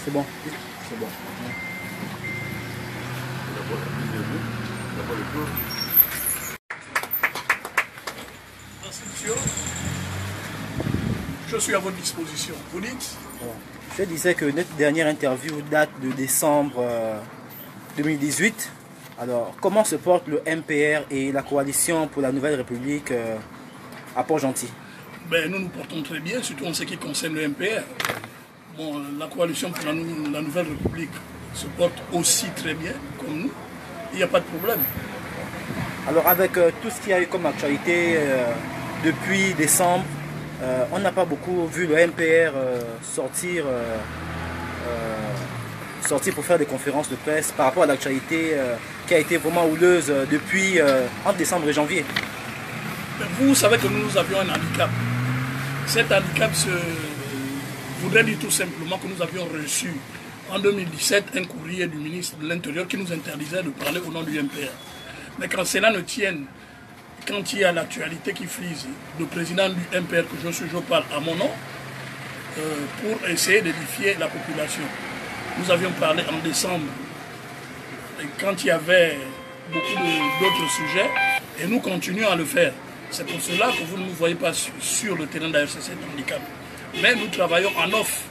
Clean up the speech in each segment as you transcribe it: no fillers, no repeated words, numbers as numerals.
C'est bon. C'est bon. Je suis à votre disposition. Vous dites? Je disais que notre dernière interview date de décembre 2018. Alors, comment se porte le MPR et la coalition pour la Nouvelle République à Port-Gentil? Ben, nous nous portons très bien, surtout en ce qui concerne le MPR. Bon, la coalition pour la Nouvelle République se porte aussi très bien, comme nous. Il n'y a pas de problème. Alors, avec tout ce qu'il y a eu comme actualité depuis décembre, on n'a pas beaucoup vu le MPR sortir pour faire des conférences de presse par rapport à l'actualité qui a été vraiment houleuse depuis entre décembre et janvier. Vous savez que nous avions un handicap. Cet handicap voudrait dire tout simplement que nous avions reçu en 2017 un courrier du ministre de l'Intérieur qui nous interdisait de parler au nom du MPR. Mais quand cela ne tienne, quand il y a l'actualité qui frise, le président du MPR que je suis, je parle à mon nom, pour essayer d'édifier la population. Nous avions parlé en décembre, quand il y avait beaucoup d'autres sujets, et nous continuons à le faire. C'est pour cela que vous ne nous voyez pas sur le terrain d'AFCC handicap. Mais nous travaillons en off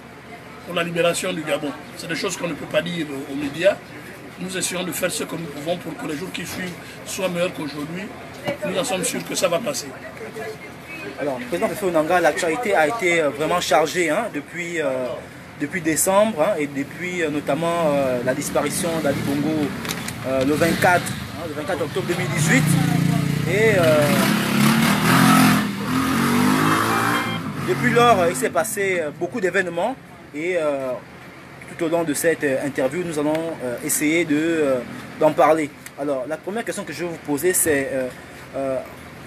pour la libération du Gabon. C'est des choses qu'on ne peut pas dire aux médias. Nous essayons de faire ce que nous pouvons pour que les jours qui suivent soient meilleurs qu'aujourd'hui. Nous en sommes sûrs que ça va passer. Alors, président Féfé Onanga, l'actualité a été vraiment chargée depuis décembre et depuis notamment la disparition d'Ali Bongo le 24 octobre 2018. Et depuis lors, il s'est passé beaucoup d'événements et tout au long de cette interview, nous allons essayer d'en parler. Alors, la première question que je vais vous poser, c'est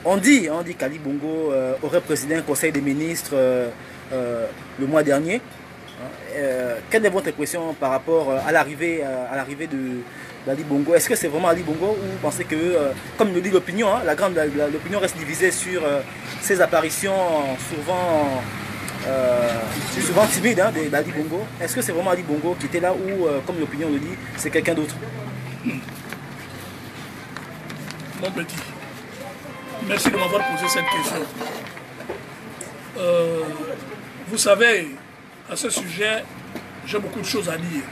on dit qu'Ali Bongo aurait présidé un conseil des ministres le mois dernier. Quelle est votre impression par rapport à l'arrivée d'Ali Bongo? Est-ce que c'est vraiment Ali Bongo ou vous pensez que, comme le dit l'opinion, l'opinion reste divisée sur ces apparitions souvent timides d'Ali Bongo? Est-ce que c'est vraiment Ali Bongo qui était là ou, comme l'opinion le dit, c'est quelqu'un d'autre? Mon petit, merci de m'avoir posé cette question. Vous savez, à ce sujet, j'ai beaucoup de choses à dire.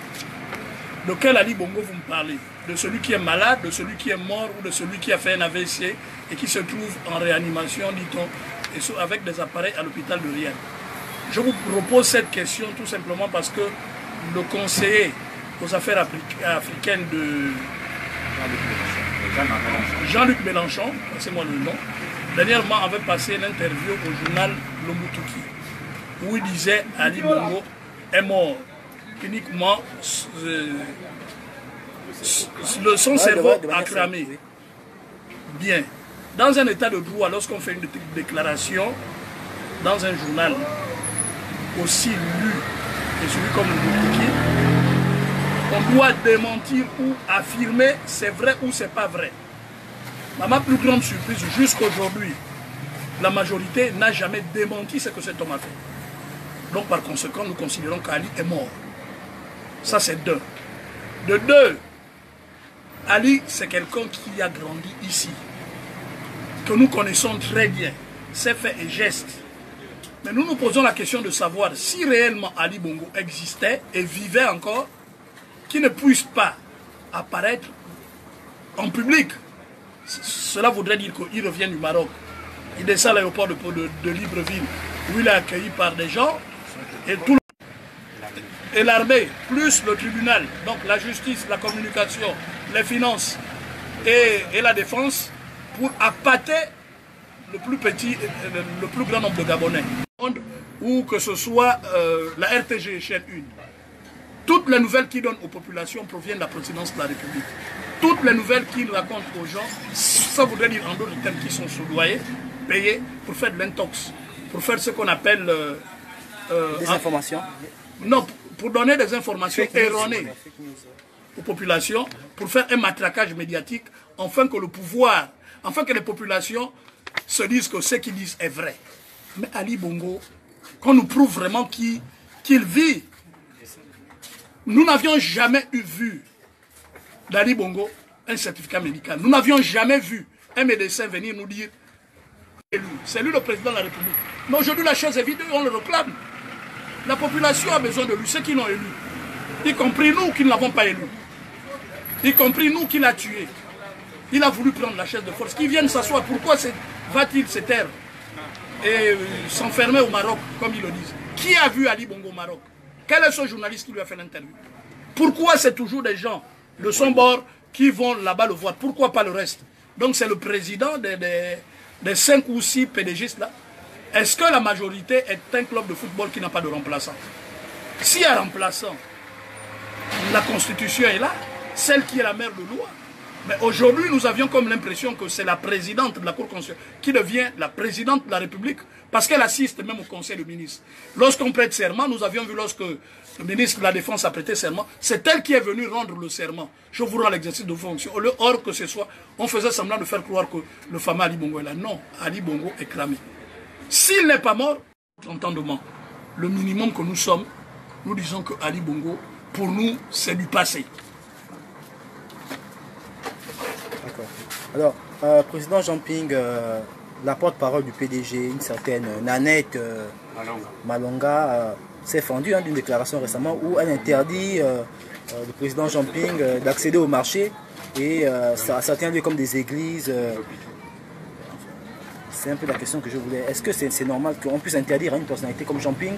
De quel Ali Bongo vous me parlez? De celui qui est malade, de celui qui est mort ou de celui qui a fait un AVC et qui se trouve en réanimation, dit-on, et avec des appareils à l'hôpital de Riad? Je vous propose cette question tout simplement parce que le conseiller aux affaires africaines de Jean-Luc Mélenchon, c'est-moi le nom, dernièrement avait passé une interview au journal Lombutuki où il disait Ali Bongo est mort. Uniquement son cerveau a cramé. Bien. Dans un état de droit, lorsqu'on fait une déclaration dans un journal aussi lu et suivi comme le Lombutuki, on doit démentir ou affirmer c'est vrai ou c'est pas vrai. À ma plus grande surprise, jusqu'aujourd'hui, la majorité n'a jamais démenti ce que cet homme a fait. Donc par conséquent, nous considérons qu'Ali est mort. Ça c'est deux. De deux, Ali c'est quelqu'un qui a grandi ici, que nous connaissons très bien, ses faits et gestes. Mais nous nous posons la question de savoir si réellement Ali Bongo existait et vivait encore, qu'il ne puisse pas apparaître en public. Cela voudrait dire qu'il revient du Maroc. Il descend à l'aéroport de Libreville, où il est accueilli par des gens, et l'armée, plus le tribunal, donc la justice, la communication, les finances et la défense, pour appâter le plus grand nombre de Gabonais. Ou que ce soit la RTG chaîne 1. Toutes les nouvelles qu'il donne aux populations proviennent de la présidence de la République. Toutes les nouvelles qu'il raconte aux gens, ça voudrait dire en d'autres termes qu'ils sont sous-loyés, payés pour faire de l'intox, pour faire ce qu'on appelle... des informations? Non, pour donner des informations erronées aux populations, pour faire un matraquage médiatique, afin que le pouvoir, afin que les populations se disent que ce qu'ils disent est vrai. Mais Ali Bongo, qu'on nous prouve vraiment qu'il vit Nous n'avions jamais vu d'Ali Bongo un certificat médical. Nous n'avions jamais vu un médecin venir nous dire c'est lui le président de la République. Mais aujourd'hui, la chose est vide, on le réclame. La population a besoin de lui, ceux qui l'ont élu. Y compris nous qui ne l'avons pas élu. Y compris nous qui l'a tué. Il a voulu prendre la chaise de force. Qu'il vienne s'asseoir. Pourquoi va-t-il se taire et s'enfermer au Maroc, comme ils le disent? Qui a vu Ali Bongo au Maroc? Quel est ce journaliste qui lui a fait l'interview? Pourquoi c'est toujours des gens de son bord qui vont là-bas le voir? Pourquoi pas le reste? Donc c'est le président des 5 ou 6 PDGistes là. Est-ce que la majorité est un club de football qui n'a pas de remplaçant? S'il y a un remplaçant, la Constitution est là, celle qui est la mère de loi. Mais aujourd'hui, nous avions comme l'impression que c'est la présidente de la Cour constitutionnelle qui devient la présidente de la République parce qu'elle assiste même au Conseil des ministres. Lorsqu'on prête serment, nous avions vu lorsque le ministre de la Défense a prêté serment, c'est elle qui est venue rendre le serment. Je vous rends l'exercice de fonction. Or que ce soit, on faisait semblant de faire croire que le fameux Ali Bongo est là. Non, Ali Bongo est cramé. S'il n'est pas mort, entendement, le minimum que nous sommes, nous disons que Ali Bongo, pour nous, c'est du passé. Alors, président Jean-Ping, la porte-parole du PDG, une certaine Nanette Malonga, s'est fendue d'une déclaration récemment où elle interdit le président Jean-Ping d'accéder au marché et ça tient lieu comme des églises. C'est un peu la question que je voulais. Est-ce que c'est normal qu'on puisse interdire à une personnalité comme Jean-Ping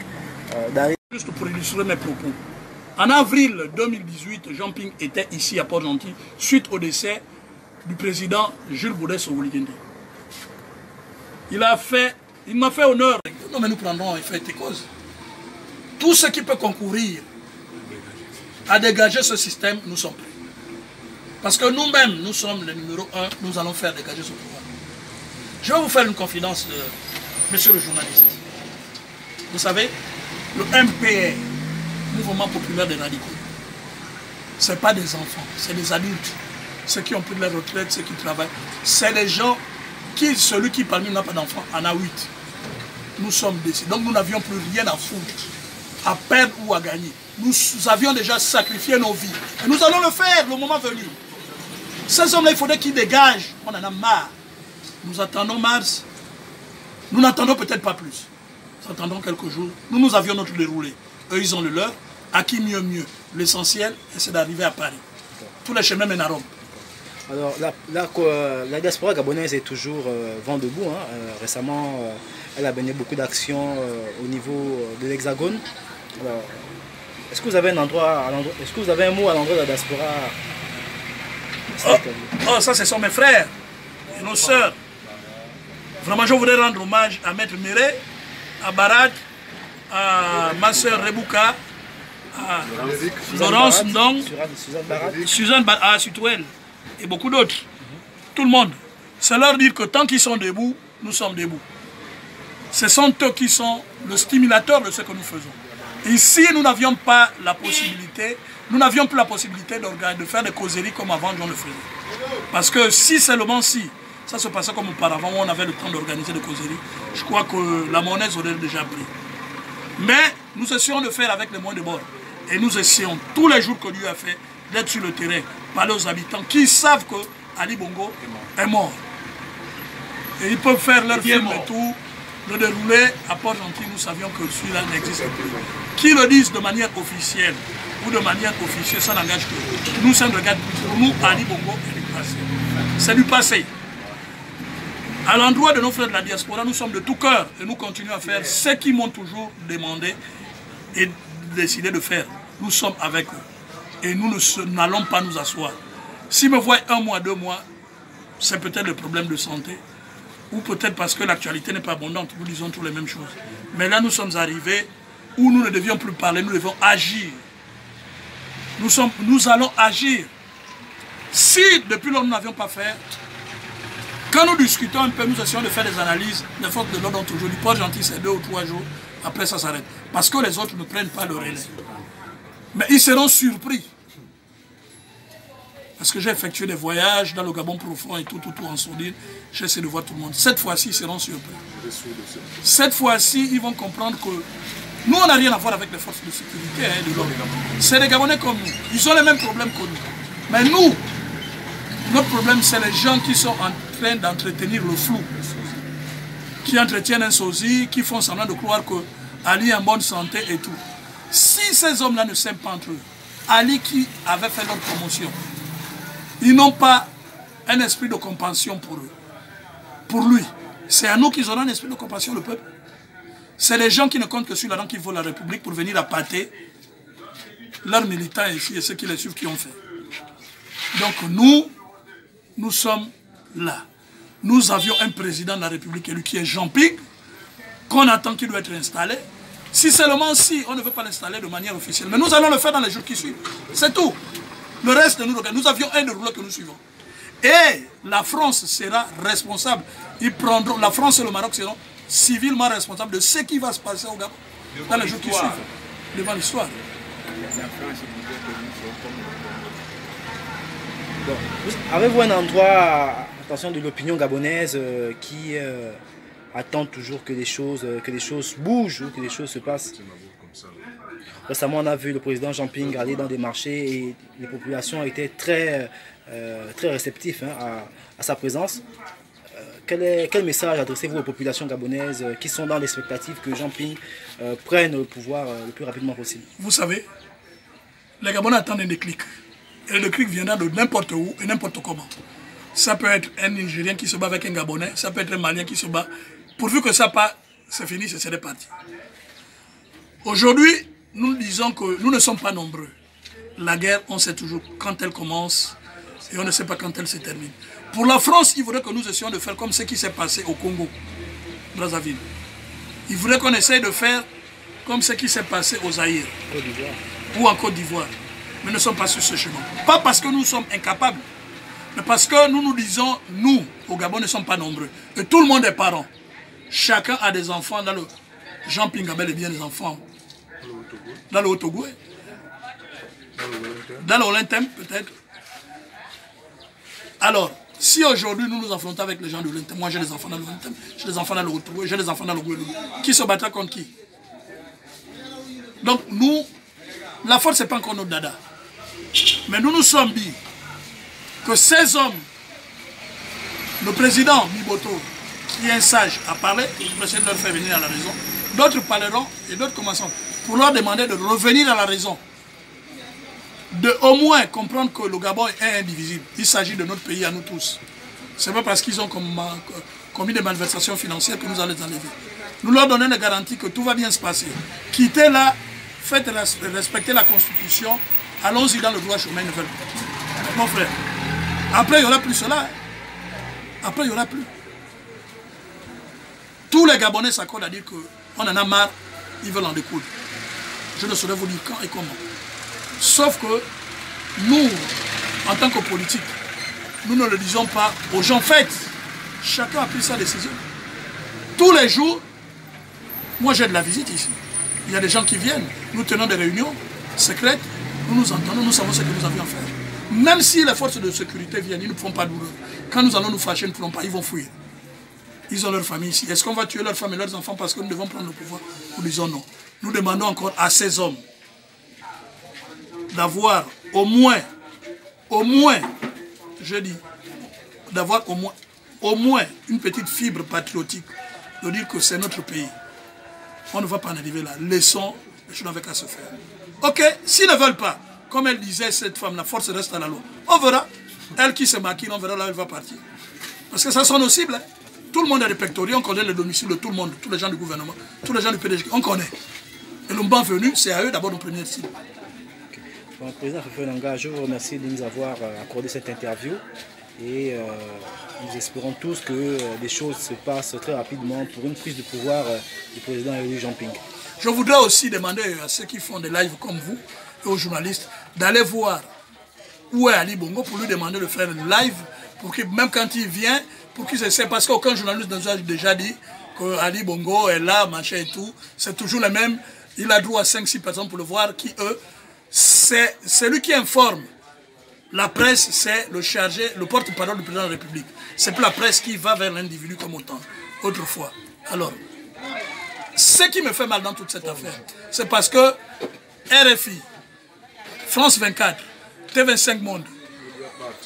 d'arriver? Juste pour illustrer mes propos. En avril 2018, Jean-Ping était ici à Port-Gentil suite au décès du président Jules Boudet-Sowoligende. Il m'a fait honneur. Non, mais nous prendrons effet et cause. Tout ce qui peut concourir à dégager ce système, nous sommes prêts. Parce que nous-mêmes, nous sommes le numéro 1, nous allons faire dégager ce pouvoir. Je vais vous faire une confidence, monsieur le journaliste. Vous savez, le MPR, Mouvement Populaire des Radicaux, ce n'est pas des enfants, c'est des adultes. Ceux qui ont pris de la retraite, ceux qui travaillent. C'est des gens celui qui parmi nous n'a pas d'enfants en a 8. Nous sommes décidés. Donc nous n'avions plus rien à foutre, à perdre ou à gagner. Nous avions déjà sacrifié nos vies. Et nous allons le faire le moment venu. Ces hommes-là, il faudrait qu'ils dégagent. On en a marre. Nous attendons mars. Nous n'attendons peut-être pas plus. Nous attendons quelques jours. Nous avions notre déroulé. Eux, ils ont le leur. À qui mieux, mieux. L'essentiel, c'est d'arriver à Paris. Tous les chemins mènent à Rome. Alors, la diaspora gabonaise est toujours vent debout. Hein. Récemment, elle a mené beaucoup d'actions au niveau de l'Hexagone. Est-ce que vous avez un mot à l'endroit de la diaspora? Ça, ce sont mes frères et nos sœurs. Vraiment, je voudrais rendre hommage à Maître Méré, à Barak, à ma sœur Rebouka, à Laurence Ndong, Suzanne Barat, Sutuel, et beaucoup d'autres. Tout le monde. C'est leur dire que tant qu'ils sont debout, nous sommes debout. Ce sont eux qui sont le stimulateur de ce que nous faisons. Ici, nous n'avions pas la possibilité, nous n'avions plus la possibilité de faire des causeries comme avant on le faisait. Parce que si seulement si, ça se passait comme auparavant, où on avait le temps d'organiser des causeries, je crois que la monnaie aurait déjà pris. Mais nous essayons de faire avec les moyens de bord. Et nous essayons tous les jours que Dieu a fait d'être sur le terrain, parler aux habitants qui savent que Ali Bongo est mort. Et ils peuvent faire leur film et tout, le dérouler à Port-Gentil, nous savions que celui-là n'existe plus. Qui le disent de manière officielle ou de manière officieuse, ça n'engage que nous, ça ne regarde plus. Pour nous, Ali Bongo est du passé. C'est du passé. À l'endroit de nos frères de la diaspora, nous sommes de tout cœur et nous continuons à faire ce qu'ils m'ont toujours demandé et décidé de faire. Nous sommes avec eux. Et nous n'allons pas nous asseoir. Si me voient 1 mois, 2 mois, c'est peut-être le problème de santé. Ou peut-être parce que l'actualité n'est pas abondante. Nous disons tous les mêmes choses. Mais là, nous sommes arrivés où nous ne devions plus parler, nous devons agir. Nous allons agir. Si, depuis lors, nous n'avions pas fait, quand nous discutons un peu, nous essayons de faire des analyses, les forces de l'ordre ont toujours dit, Port-Gentil, c'est 2 ou 3 jours, après ça s'arrête. Parce que les autres ne prennent pas le relais. Mais ils seront surpris. Parce que j'ai effectué des voyages dans le Gabon profond et tout en sourdine. J'essaie de voir tout le monde. Cette fois-ci, ils seront surpris. Cette fois-ci, ils vont comprendre que Nous, on n'a rien à voir avec les forces de sécurité de l'ordre. C'est les Gabonais comme nous. Ils ont les mêmes problèmes que nous. Mais nous, notre problème, c'est les gens qui sont en train d'entretenir le flou. Qui entretiennent un sosie, qui font semblant de croire que Ali est en bonne santé et tout. Si ces hommes-là ne s'aiment pas entre eux, Ali qui avait fait leur promotion, ils n'ont pas un esprit de compassion pour eux. Pour lui. C'est à nous qu'ils auront un esprit de compassion, le peuple. C'est les gens qui ne comptent que sur la langue qui veulent la République pour venir appâter leurs militants ici et ceux qui les suivent qui ont fait. Donc nous sommes là. Nous avions un président de la République élu qui est Jean Ping, qu'on attend qu'il doit être installé. Si seulement si on ne veut pas l'installer de manière officielle. Mais nous allons le faire dans les jours qui suivent. C'est tout. Le reste, nous avions un déroulé que nous suivons. Et la France sera responsable. Ils prendront, la France et le Maroc seront civilement responsables de ce qui va se passer au Gabon dans les jours qui suivent. Devant l'histoire. Avez-vous un endroit, attention, de l'opinion gabonaise qui attend toujours que les choses bougent ou que les choses se passent? Récemment, on a vu le président Jean Ping aller dans des marchés et les populations étaient très réceptives à sa présence. Quel message adressez-vous aux populations gabonaises qui sont dans l'expectative que Jean Ping prenne le pouvoir le plus rapidement possible? Vous savez, les Gabonais attendent un déclic. Et le déclic viendra de n'importe où et n'importe comment. Ça peut être un Nigérien qui se bat avec un Gabonais, ça peut être un Malien qui se bat. Pourvu que ça part, c'est fini, c'est parti. Aujourd'hui, nous disons que nous ne sommes pas nombreux. La guerre, on sait toujours quand elle commence et on ne sait pas quand elle se termine. Pour la France, il faudrait que nous essayions de faire comme ce qui s'est passé au Congo, Brazzaville. Il faudrait qu'on essaye de faire comme ce qui s'est passé au Zaïre ou en Côte d'Ivoire. Mais nous ne sommes pas sur ce chemin. Pas parce que nous sommes incapables, mais parce que nous nous disons, nous, au Gabon, ne sommes pas nombreux. Et tout le monde est parent. Chacun a des enfants dans le... Jean Pingabel est bien des enfants. Dans le Haut-Togo. Dans le Olentem, peut-être. Alors, si aujourd'hui nous nous affrontons avec les gens de l'Olentem, moi j'ai des enfants dans le Olentem, j'ai des enfants dans le Haut-Togo, j'ai des enfants dans le Guadeloupe, qui se battra contre qui? Donc nous, la force n'est pas encore notre dada. Mais nous nous sommes dit que ces hommes, le président Miboto, qui est un sage, a parlé, il essayer de leur faire venir à la raison. D'autres parleront et d'autres commenceront pour leur demander de revenir à la raison. De au moins comprendre que le Gabon est indivisible. Il s'agit de notre pays à nous tous. Ce n'est pas parce qu'ils ont commis des malversations financières que nous allons les enlever. Nous leur donnons des garanties que tout va bien se passer. Quittez là, faites respecter la Constitution, allons-y dans le droit chemin, ne veulent pas. Mon frère, après il n'y aura plus cela. Après il n'y aura plus. Tous les Gabonais s'accordent à dire qu'on en a marre, ils veulent en découdre. Je ne saurais vous dire quand et comment. Sauf que nous, en tant que politiques, nous ne le disons pas aux gens. Faites. Chacun a pris sa décision. Tous les jours, moi j'ai de la visite ici. Il y a des gens qui viennent. Nous tenons des réunions secrètes. Nous nous entendons, nous savons ce que nous avions à faire. Même si les forces de sécurité viennent, ils ne font pas douleur. Quand nous allons nous fâcher, ils ne feront pas, ils vont fuir. Ils ont leur famille ici. Est-ce qu'on va tuer leurs femmes et leurs enfants parce que nous devons prendre le pouvoir? Nous disons non. Nous demandons encore à ces hommes d'avoir au moins, je dis, d'avoir au moins une petite fibre patriotique, de dire que c'est notre pays. On ne va pas en arriver là. Laissons les choses avec à se faire. Ok, s'ils ne veulent pas, comme elle disait, cette femme, la force reste à la loi. On verra. Elle qui se maquille, on verra là où elle va partir. Parce que ça sont nos cibles. Hein. Tout le monde est répertorié, on connaît le domicile de tout le monde, tous les gens du gouvernement, tous les gens du PDG, on connaît. Et le moment venu, c'est à eux d'abord nos premières cibles. Bon, Président Fefe Onanga, je vous remercie de nous avoir accordé cette interview et nous espérons tous que les choses se passent très rapidement pour une prise de pouvoir du président élu Jean Ping. Je voudrais aussi demander à ceux qui font des lives comme vous et aux journalistes d'aller voir où est Ali Bongo pour lui demander de faire un live pour que même quand il vient, pour qu'il se sait, parce qu'aucun journaliste nous a déjà dit que Ali Bongo est là, machin et tout, c'est toujours le même, il a droit à 5-6 personnes pour le voir qui eux, c'est lui qui informe. La presse, c'est le chargé, le porte-parole du président de la République. C'est plus la presse qui va vers l'individu comme autant, autrefois. Alors, ce qui me fait mal dans toute cette affaire, c'est parce que RFI, France 24, T25 Monde,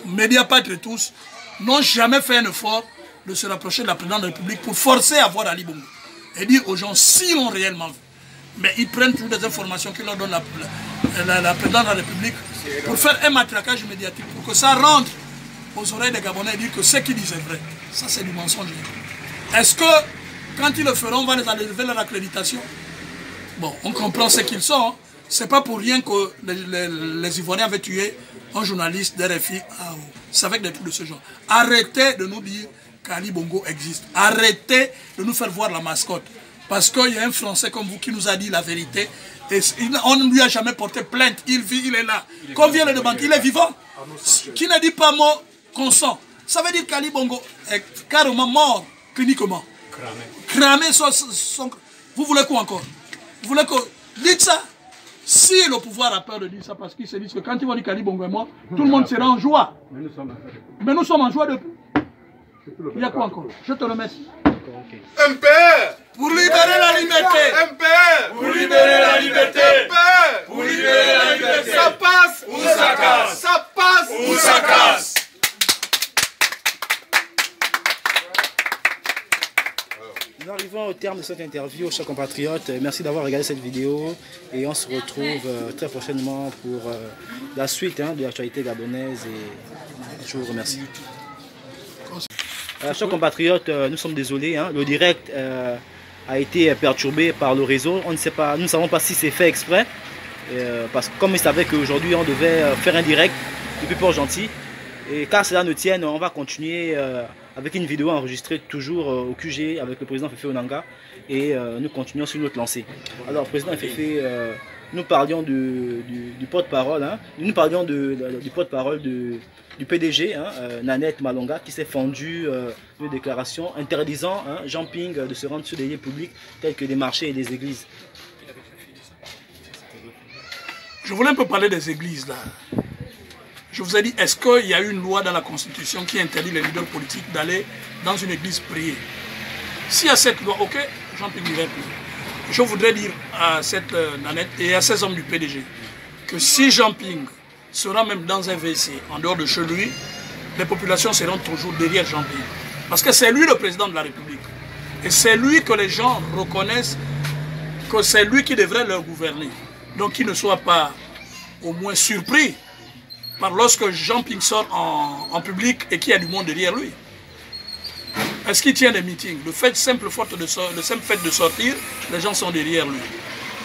Mediapart et tous, n'ont jamais fait un effort de se rapprocher de la présidente de la République pour forcer à voir Ali Bongo. Et dire aux gens s'ils l'ont réellement vu. Mais ils prennent toutes les informations que leur donne la présidente de la République pour faire un matraquage médiatique, pour que ça rentre aux oreilles des Gabonais et dire que ce qu'ils disent est vrai. Ça, c'est du mensonge. Est-ce que, quand ils le feront, on va les enlever leur accréditation? Bon, on comprend ce qu'ils sont. Hein. C'est pas pour rien que les Ivoiriens avaient tué un journaliste d'RFI. C'est avec des trucs de ce genre. Arrêtez de nous dire qu'Ali Bongo existe. Arrêtez de nous faire voir la mascotte. Parce qu'il y a un Français comme vous qui nous a dit la vérité. Et on ne lui a jamais porté plainte. Il vit, il est là. Qu'on vient le demander, il est vivant. Qui ne dit pas mot consent. Ça veut dire qu'Ali Bongo est carrément mort cliniquement. Cramé. Vous voulez quoi encore? Vous voulez que... Dites ça. Si le pouvoir a peur de dire ça, parce qu'ils se disent que quand ils vont dire qu'Ali Bongo est mort, tout le monde sera en joie. Mais nous sommes en joie depuis. Il y a quoi encore? Je te remercie. MPR pour libérer la liberté. MPR pour libérer la liberté. MPR pour libérer la liberté. Ça passe ou ça casse. Ça passe ou ça casse. Nous arrivons au terme de cette interview, chers compatriotes. Merci d'avoir regardé cette vidéo et on se retrouve très prochainement pour la suite de l'actualité gabonaise et je vous remercie. Chers compatriotes, nous sommes désolés, le direct a été perturbé par le réseau. On ne sait pas, nous ne savons pas si c'est fait exprès, parce que comme ils savaient qu'aujourd'hui on devait faire un direct depuis Port-Gentil, et car cela ne tienne, on va continuer avec une vidéo enregistrée toujours au QG avec le président Féfé Onanga et nous continuons sur notre lancée. Alors, président Féfé, nous parlions du porte-parole, nous parlions du porte-parole du PDG, Nanette Malonga, qui s'est fendu une déclaration interdisant Jean Ping de se rendre sur des lieux publics tels que des marchés et des églises. Je voulais un peu parler des églises là. Je vous ai dit, est-ce qu'il y a une loi dans la Constitution qui interdit les leaders politiques d'aller dans une église prier? S'il y a cette loi, ok, Jean Ping irait prier. Je voudrais dire à cette Nanette et à ces hommes du PDG que si Jean Ping sera même dans un WC en dehors de chez lui, les populations seront toujours derrière Jean Ping. Parce que c'est lui le président de la République. Et c'est lui que les gens reconnaissent que c'est lui qui devrait leur gouverner. Donc qu'ils ne soient pas au moins surpris par lorsque Jean Ping sort en public et qu'il y a du monde derrière lui. Est-ce qu'il tient des meetings? Le simple fait de sortir, les gens sont derrière lui.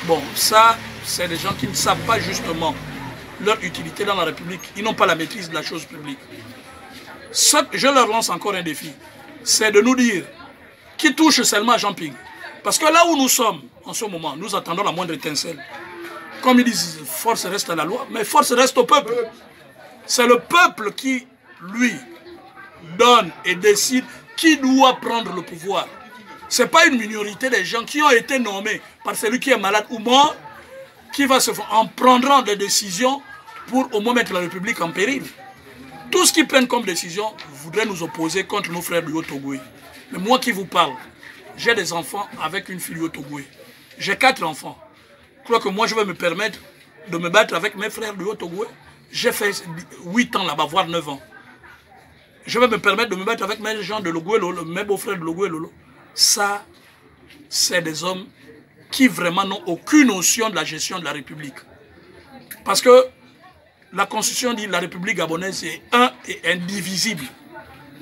Bon, ça, c'est des gens qui ne savent pas justement leur utilité dans la République. Ils n'ont pas la maîtrise de la chose publique. Je leur lance encore un défi. C'est de nous dire qui touche seulement à Jean Ping. Parce que là où nous sommes, en ce moment, nous attendons la moindre étincelle. Comme ils disent, force reste à la loi, mais force reste au peuple. C'est le peuple qui, lui, donne et décide qui doit prendre le pouvoir. Ce n'est pas une minorité des gens qui ont été nommés par celui qui est malade ou mort, qui va se faire en prendant des décisions pour au moins mettre la République en péril. Tout ce qu'ils prennent comme décision voudraient nous opposer contre nos frères du Haut-Togoué. Mais moi qui vous parle, j'ai des enfants avec une fille du Haut-Togoué. J'ai 4 enfants. Je crois que moi je vais me permettre de me battre avec mes frères du Haut-Togoué. J'ai fait 8 ans là-bas, voire 9 ans. Je vais me permettre de me battre avec mes gens de Logoué Lolo, mes beaux-frères de Logoué Lolo. Ça, c'est des hommes qui vraiment n'ont aucune notion de la gestion de la République. Parce que la Constitution dit que la République gabonaise est un et indivisible.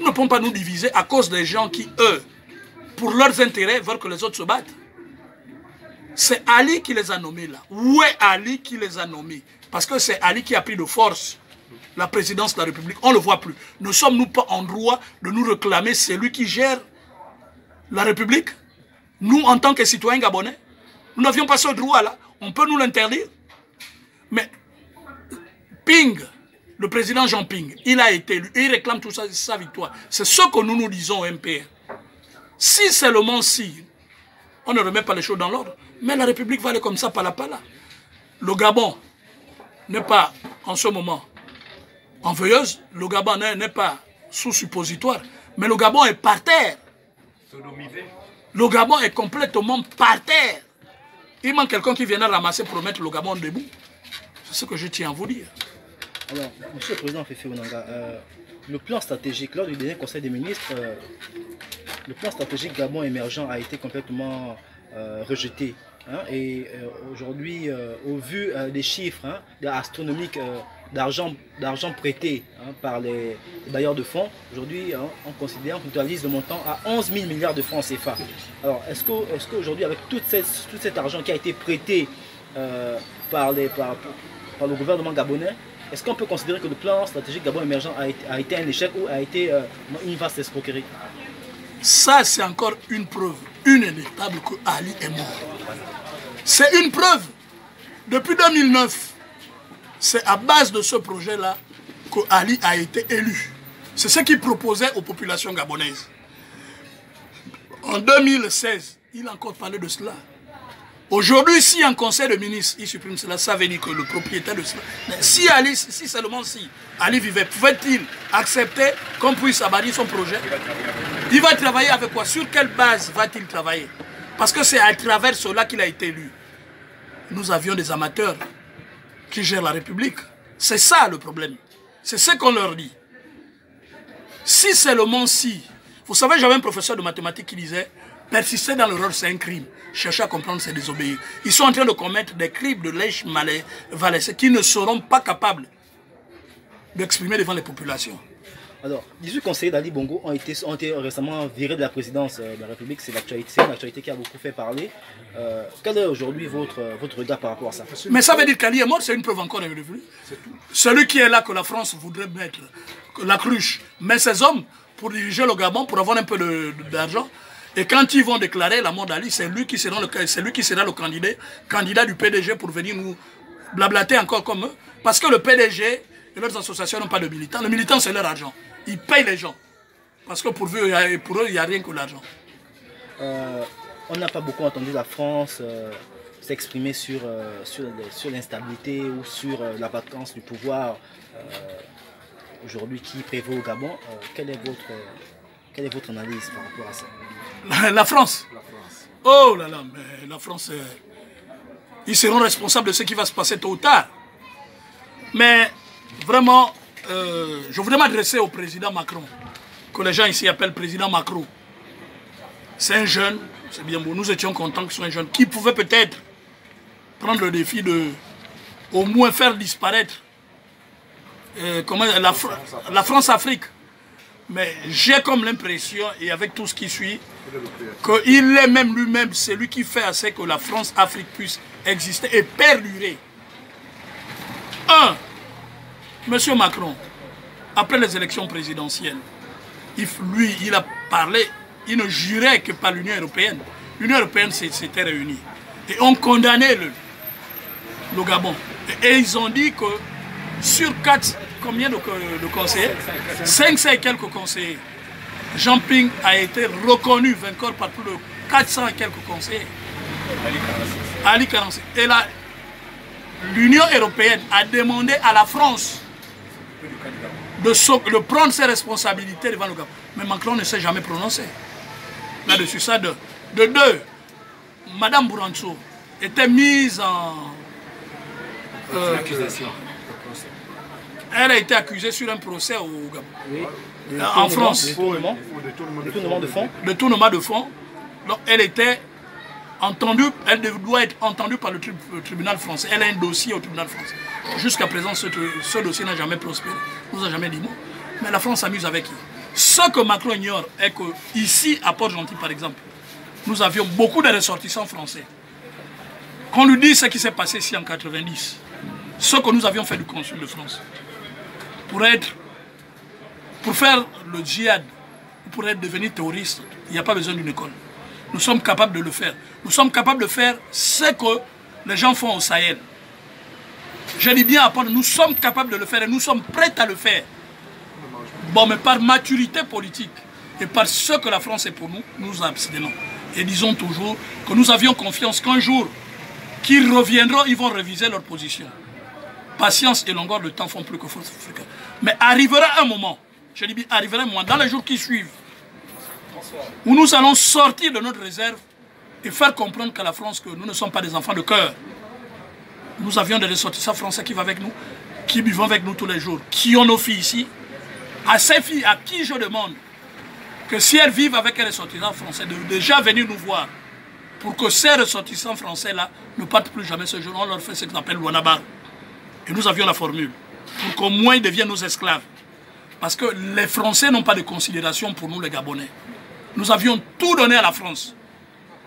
Nous ne pouvons pas nous diviser à cause des gens qui, eux, pour leurs intérêts, veulent que les autres se battent. C'est Ali qui les a nommés là. Où est Ali qui les a nommés? Parce que c'est Ali qui a pris de force la présidence de la République. On ne le voit plus. Ne sommes-nous pas en droit de nous réclamer celui qui gère la République? Nous, en tant que citoyens gabonais, nous n'avions pas ce droit-là. On peut nous l'interdire. Mais Ping, le président Jean Ping, il a été élu et il réclame tout ça, sa victoire. C'est ce que nous nous disons au MPR. Si seulement si, on ne remet pas les choses dans l'ordre, mais la République va aller comme ça, pala. Le Gabon n'est pas en ce moment en veilleuse, le Gabon n'est pas sous suppositoire, mais le Gabon est par terre. Le Gabon est complètement par terre. Il manque quelqu'un qui viendra ramasser pour mettre le Gabon debout. C'est ce que je tiens à vous dire. Alors, Monsieur le Président Féfé Onanga, le plan stratégique, lors du dernier Conseil des ministres, le plan stratégique Gabon émergent a été complètement rejeté. Hein, et aujourd'hui, au vu des chiffres astronomiques d'argent prêté par les bailleurs de fonds, aujourd'hui, on considère qu'on totalise le montant à 11 000 milliards de francs CFA. Alors, est-ce qu'aujourd'hui, avec tout cet argent qui a été prêté par le gouvernement gabonais, est-ce qu'on peut considérer que le plan stratégique Gabon émergent a été un échec ou a été une vaste escroquerie? Ça, c'est encore une preuve inéluctable que Ali est mort. C'est une preuve. Depuis 2009, c'est à base de ce projet-là que Ali a été élu. C'est ce qu'il proposait aux populations gabonaises. En 2016, il a encore parlé de cela. Aujourd'hui, si un conseil de ministres, il supprime cela, ça veut dire que le propriétaire de cela... Mais si seulement si Ali vivait, pouvait-il accepter qu'on puisse abattre son projet? Il va travailler avec quoi? Sur quelle base va-t-il travailler? Parce que c'est à travers cela qu'il a été élu. Nous avions des amateurs qui gèrent la République. C'est ça le problème. C'est ce qu'on leur dit. Si seulement si... Vous savez, j'avais un professeur de mathématiques qui disait « Persister dans l'erreur, c'est un crime. Chercher à comprendre, c'est désobéir. » Ils sont en train de commettre des crimes de lèche-valais qui ne seront pas capables d'exprimer devant les populations. Alors, 18 conseillers d'Ali Bongo ont été récemment virés de la présidence de la République. C'est une actualité qui a beaucoup fait parler. Quel est aujourd'hui votre regard par rapport à ça? Mais ça veut dire qu'Ali est mort, c'est une preuve encore révolue. Celui qui est là que la France voudrait mettre, que la cruche met ses hommes pour diriger le Gabon, pour avoir un peu d'argent. Et quand ils vont déclarer la mort d'Ali, c'est lui qui sera le candidat du PDG pour venir nous blablater encore comme eux. Parce que le PDG et leurs associations n'ont pas de militants. Le militant, c'est leur argent. Ils payent les gens. Parce que pour eux, il n'y a rien que l'argent. On n'a pas beaucoup entendu la France s'exprimer sur l'instabilité ou sur la vacance du pouvoir aujourd'hui qui prévaut au Gabon. Quelle est votre analyse par rapport à ça? La France. Oh là là, mais la France, ils seront responsables de ce qui va se passer tôt ou tard. Mais vraiment, je voudrais m'adresser au président Macron, que les gens ici appellent président Macron. C'est un jeune, c'est bien beau, nous étions contents que ce soit un jeune qui pouvait peut-être prendre le défi de au moins faire disparaître la France-Afrique. Mais j'ai comme l'impression, et avec tout ce qui suit, qu'il est même lui-même celui qui fait assez que la France-Afrique puisse exister et perdurer. Monsieur Macron, après les élections présidentielles, il a parlé, il ne jurait que par l'Union européenne. L'Union européenne s'était réunie. Et ont condamné le Gabon. Et ils ont dit que sur 4, combien de conseillers? 500 et quelques conseillers. Jean Ping a été reconnu vainqueur par plus de 400 et quelques conseillers. Ali Karansi. Et là, l'Union européenne a demandé à la France de prendre ses responsabilités devant le Gabon. Mais Macron ne s'est jamais prononcé. Là-dessus, ça de deux, Madame Bourancho était mise en... elle a été accusée sur un procès au Gabon. Oui. En France. Détournement de fonds. Détournement de fonds. Donc elle était entendue, elle doit être entendue par le tribunal français. Elle a un dossier au tribunal français. Jusqu'à présent, ce dossier n'a jamais prospéré. On nous a jamais dit mot. Mais la France s'amuse avec qui? Ce que Macron ignore est que ici, à Port-Gentil par exemple, nous avions beaucoup de ressortissants français. Qu'on lui dise ce qui s'est passé ici en 90. Ce que nous avions fait du consul de France. Pour faire le djihad, pour devenir terroriste, il n'y a pas besoin d'une école. Nous sommes capables de le faire. Nous sommes capables de faire ce que les gens font au Sahel. Je dis bien à Port, nous sommes capables de le faire et nous sommes prêts à le faire. Bon, mais par maturité politique et par ce que la France est pour nous, nous abstenons. Et disons toujours que nous avions confiance qu'un jour, qu'ils reviendront, ils vont réviser leur position. Patience et longueur de temps font plus que force. Mais arrivera un moment, je dis bien arrivera un moment, dans les jours qui suivent, où nous allons sortir de notre réserve et faire comprendre qu'à la France que nous ne sommes pas des enfants de cœur. Nous avions des ressortissants français qui vivent avec nous, qui vivent avec nous tous les jours, qui ont nos filles ici. À ces filles, à qui je demande que si elles vivent avec un ressortissant français, de déjà venir nous voir pour que ces ressortissants français-là ne partent plus jamais ce jour. On leur fait ce qu'on appelle l'ouanabar. Et nous avions la formule pour qu'au moins ils deviennent nos esclaves. Parce que les Français n'ont pas de considération pour nous les Gabonais. Nous avions tout donné à la France.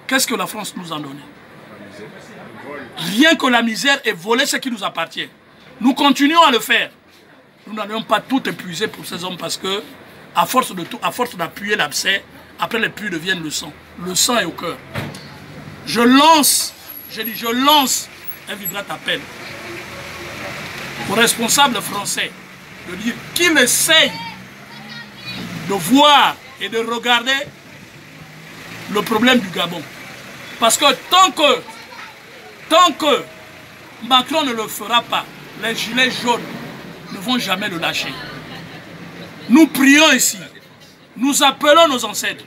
Qu'est-ce que la France nous a donné? Rien que la misère et voler ce qui nous appartient. Nous continuons à le faire. Nous n'allons pas tout épuiser pour ces hommes parce que, à force d'appuyer l'abcès, après les pluies deviennent le sang. Le sang est au cœur. Je lance un vibrant appel aux responsables français de dire qu'ils essayent de voir et de regarder le problème du Gabon. Parce que tant que Macron ne le fera pas, les gilets jaunes ne vont jamais le lâcher. Nous prions ici, nous appelons nos ancêtres,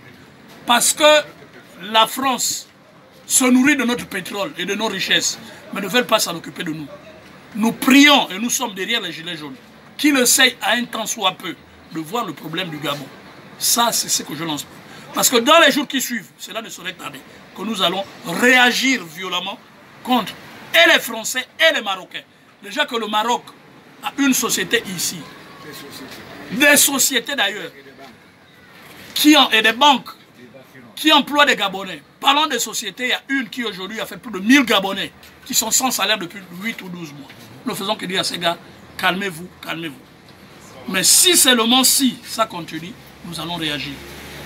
parce que la France se nourrit de notre pétrole et de nos richesses, mais ne veulent pas s'en occuper de nous. Nous prions et nous sommes derrière les gilets jaunes, qu'ils essayent à un temps soit peu de voir le problème du Gabon. Ça, c'est ce que je lance. Parce que dans les jours qui suivent, cela ne saurait tarder, que nous allons réagir violemment contre et les Français et les Marocains. Déjà que le Maroc a une société ici, des sociétés d'ailleurs, et des banques qui emploient des Gabonais. Parlant des sociétés, il y a une qui aujourd'hui a fait plus de 1000 Gabonais qui sont sans salaire depuis 8 ou 12 mois. Nous ne faisons que dire à ces gars, calmez-vous, calmez-vous. Mais si seulement si ça continue, nous allons réagir.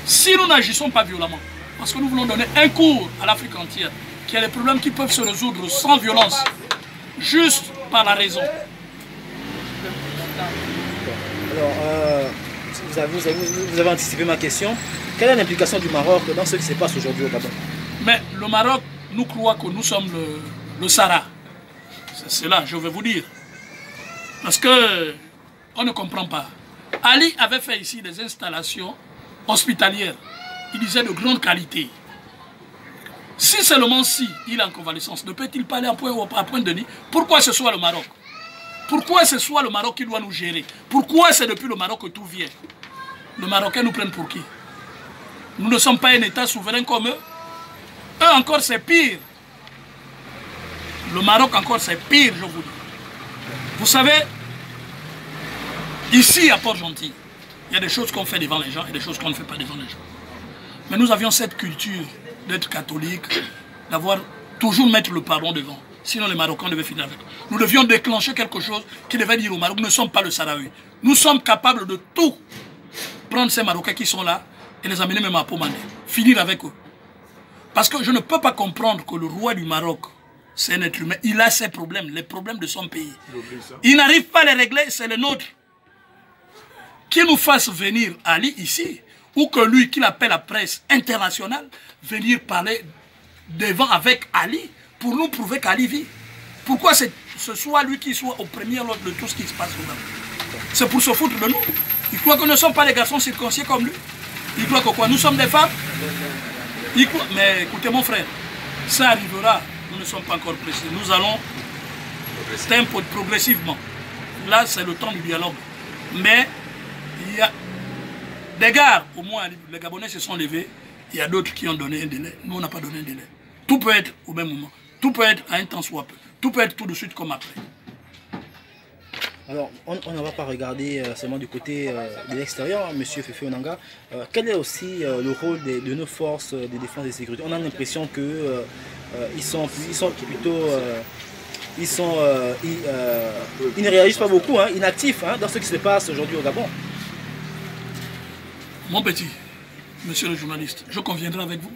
Si nous n'agissons pas violemment, parce que nous voulons donner un cours à l'Afrique entière, qu'il y a des problèmes qui peuvent se résoudre sans violence, juste par la raison. Alors, vous avez anticipé ma question. Quelle est l'implication du Maroc dans ce qui se passe aujourd'hui au Gabon? Mais le Maroc nous croit que nous sommes le Sahara. C'est là, je vais vous dire. Parce que on ne comprend pas. Ali avait fait ici des installations hospitalières. Il disait de grande qualité. Si seulement si il est en convalescence, ne peut-il pas aller à Pointe-Denis? Pourquoi ce soit le Maroc? Pourquoi ce soit le Maroc qui doit nous gérer? Pourquoi c'est depuis le Maroc que tout vient? Les Marocains nous prennent pour qui? Nous ne sommes pas un État souverain comme eux. Eux encore c'est pire. Le Maroc encore c'est pire, je vous dis. Vous savez, ici à Port-Gentil, il y a des choses qu'on fait devant les gens et des choses qu'on ne fait pas devant les gens. Mais nous avions cette culture d'être catholique, d'avoir toujours mettre le pardon devant. Sinon les Marocains devaient finir avec. Nous devions déclencher quelque chose qui devait dire au Maroc, nous ne sommes pas le Sahraoui. Nous sommes capables de tout. Prendre ces Marocains qui sont là et les amener même à Pomandé. Finir avec eux. Parce que je ne peux pas comprendre que le roi du Maroc, c'est un être humain, il a ses problèmes, les problèmes de son pays. Il n'arrive pas à les régler, c'est le nôtre. Qu'il nous fasse venir Ali ici, ou que lui, qu'il appelle la presse internationale, venir parler devant avec Ali, pour nous prouver qu'Ali vit. Pourquoi ce soit lui qui soit au premier ordre de tout ce qui se passe au Gabon? C'est pour se foutre de nous. Il croit que nous ne sommes pas des garçons circoncis comme lui. Il croit que quoi? Nous sommes des femmes. Mais écoutez mon frère, ça arrivera. Nous ne sommes pas encore pressés. Nous allons progressivement. Là, c'est le temps du dialogue. Mais il y a des gars, au moins les Gabonais se sont levés. Il y a d'autres qui ont donné un délai. Nous, on n'a pas donné un délai. Tout peut être au même moment. Tout peut être à un temps soit peu. Tout peut être tout de suite comme après. Alors, on ne va pas regarder seulement du côté de l'extérieur, M. Fefe Onanga. Quel est aussi le rôle de nos forces de défense et de sécurité? On a l'impression que ils ne réagissent pas beaucoup, hein, inactifs dans ce qui se passe aujourd'hui au Gabon. Mon petit, monsieur le journaliste, je conviendrai avec vous.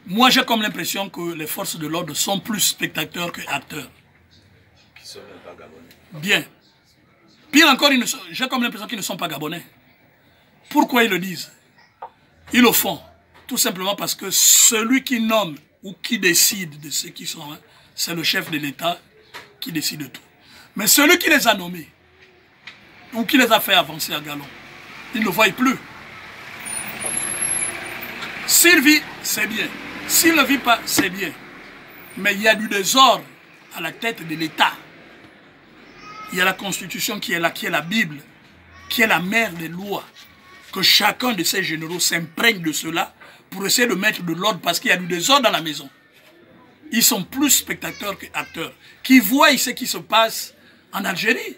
Moi, j'ai comme l'impression que les forces de l'ordre sont plus spectateurs que acteurs. Qui sont même pas gabonais. Bien. Pire encore, j'ai comme l'impression qu'ils ne sont pas gabonais. Pourquoi ils le disent? Ils le font. Tout simplement parce que celui qui nomme ou qui décide de ceux qui sont là, c'est le chef de l'État qui décide de tout. Mais celui qui les a nommés, ou qui les a fait avancer à galon, ils ne le voient plus. S'il vit, c'est bien. S'il ne vit pas, c'est bien. Mais il y a du désordre à la tête de l'État. Il y a la Constitution qui est là, qui est la Bible, qui est la mère des lois. Que chacun de ces généraux s'imprègne de cela pour essayer de mettre de l'ordre parce qu'il y a du désordre dans la maison. Ils sont plus spectateurs qu'acteurs, qui voient ce qui se passe en Algérie.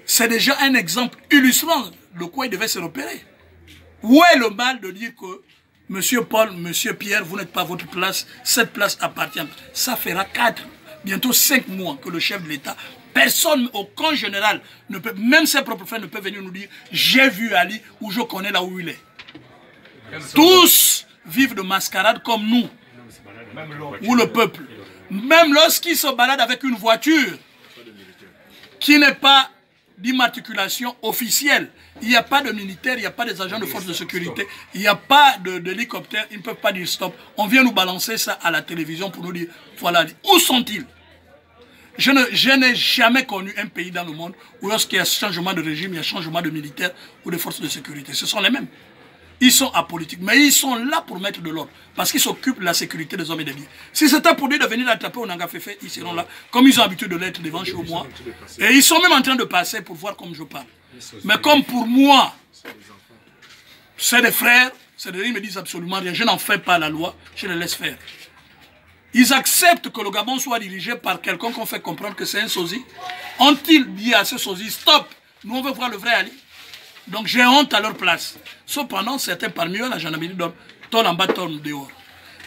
C'est déjà un exemple illustrant de quoi ils devaient se repérer. Où est le mal de dire que Monsieur Paul, Monsieur Pierre, vous n'êtes pas à votre place, cette place appartient. Ça fera 4, bientôt 5 mois que le chef de l'État, personne, aucun général, ne peut, même ses propres frères ne peuvent venir nous dire « j'ai vu Ali » ou « je connais là où il est ». Tous vivent de mascarade comme nous, ou le peuple. Même lorsqu'ils se baladent avec une voiture qui n'est pas d'immatriculation officielle, il n'y a pas de militaires, il n'y a pas des agents de force de sécurité, il n'y a pas d'hélicoptère, ils ne peuvent pas dire stop. On vient nous balancer ça à la télévision pour nous dire, voilà, où sont-ils? Je n'ai jamais connu un pays dans le monde où lorsqu'il y a changement de régime, il y a changement de militaires ou de forces de sécurité. Ce sont les mêmes. Ils sont apolitiques, mais ils sont là pour mettre de l'ordre, parce qu'ils s'occupent de la sécurité des hommes et des biens. Si c'était pour dire de venir attraper au Nangaféfé, ils seront là, comme ils ont l'habitude de l'être devant chez moi. Et ils sont même en train de passer pour voir comme je parle. Mais comme pour moi, c'est des frères, ils me disent absolument rien, je n'en fais pas la loi, je les laisse faire. Ils acceptent que le Gabon soit dirigé par quelqu'un qu'on fait comprendre que c'est un sosie. Ont-ils dit à ce sosie, stop, nous on veut voir le vrai Ali? Donc j'ai honte à leur place. Cependant, certains parmi eux, la gendarmerie dorment, tol en bas, tol dehors.